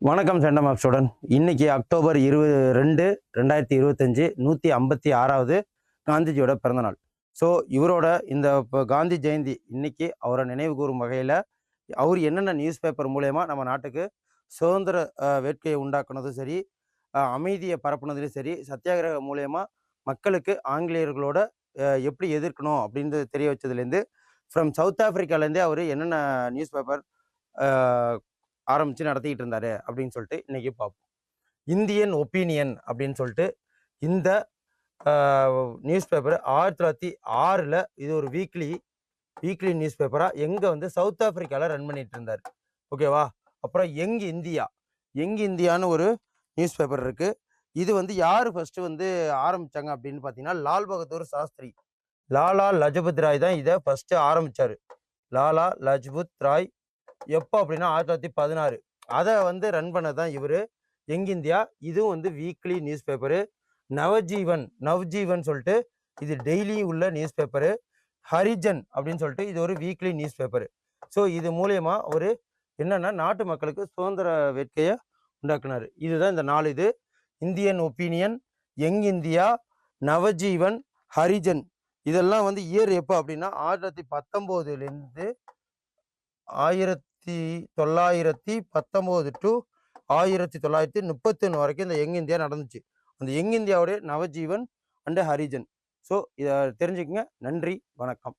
வணக்கம் செண்டமாக் ஸ்டூடெண்ட். இன்னைக்கு அக்டோபர் 22 2025 156வது காந்திஜியோட பிறந்தநாள். ஸோ இவரோட இந்த காந்தி ஜெயந்தி இன்னைக்கு அவரை நினைவு கூறும் வகையில் அவர் என்னென்ன நியூஸ் பேப்பர் மூலயமா நம்ம நாட்டுக்கு சுதந்திர வேட்கையை உண்டாக்குனதும் சரி, அமைதியை பரப்புனதுலையும் சரி, சத்தியாகிரகம் மூலயமா மக்களுக்கு ஆங்கிலேயர்களோட எப்படி எதிர்க்கணும் அப்படின்றது தெரிய வச்சதுலேருந்து ஃப்ரம் சவுத் ஆஃப்ரிக்காலேருந்தே அவர் என்னென்ன நியூஸ் பேப்பர் ஆரம்பித்து நடத்திக்கிட்டு இருந்தாரு அப்படின்னு சொல்லிட்டு இன்றைக்கி பார்ப்போம். இந்தியன் ஒப்பீனியன் அப்படின்னு சொல்லிட்டு இந்த நியூஸ் பேப்பர் 1906 இது ஒரு வீக்லி நியூஸ் பேப்பராக எங்கே சவுத் ஆஃப்ரிக்காவில் ரன் பண்ணிட்டு இருந்தார். ஓகேவா? அப்புறம் யங் இந்தியான்னு ஒரு நியூஸ் பேப்பர் இருக்குது. இது யார் ஃபஸ்ட்டு ஆரம்பித்தாங்க அப்படின்னு பார்த்தீங்கன்னா லால் பகதூர் சாஸ்திரி, லாலா லஜபத் ராய் தான் இதை ஃபஸ்ட்டு ஆரம்பித்தார். லாலா லஜ்பத் ராய் எப்போ அப்படின்னா 1916 அதை ரன் பண்ணதான் இவர் யங் இந்தியா. இதுவும் வீக்லி நியூஸ் பேப்பரு. நவ்ஜீவன் சொல்லிட்டு இது டெய்லி உள்ள நியூஸ் பேப்பரு. ஹரிஜன் அப்படின்னு சொல்லிட்டு இது ஒரு வீக்லி நியூஸ் பேப்பரு. ஸோ இது மூலயமா ஒரு என்னன்னா நாட்டு மக்களுக்கு சுதந்திர வேட்கையை உண்டாக்குனார். இதுதான் இந்த 4 இது: Indian opinion, young India, Navjivan, Harijan. இதெல்லாம் இயர் எப்போ அப்படின்னா 1919 1919 டு 1931 வரைக்கும் இந்த யங் இந்தியா நடந்துச்சு. அந்த யங் இந்தியாவுடைய நவஜீவன் அண்ட் ஹரிஜன். ஸோ இதை தெரிஞ்சுக்கங்க. நன்றி, வணக்கம்.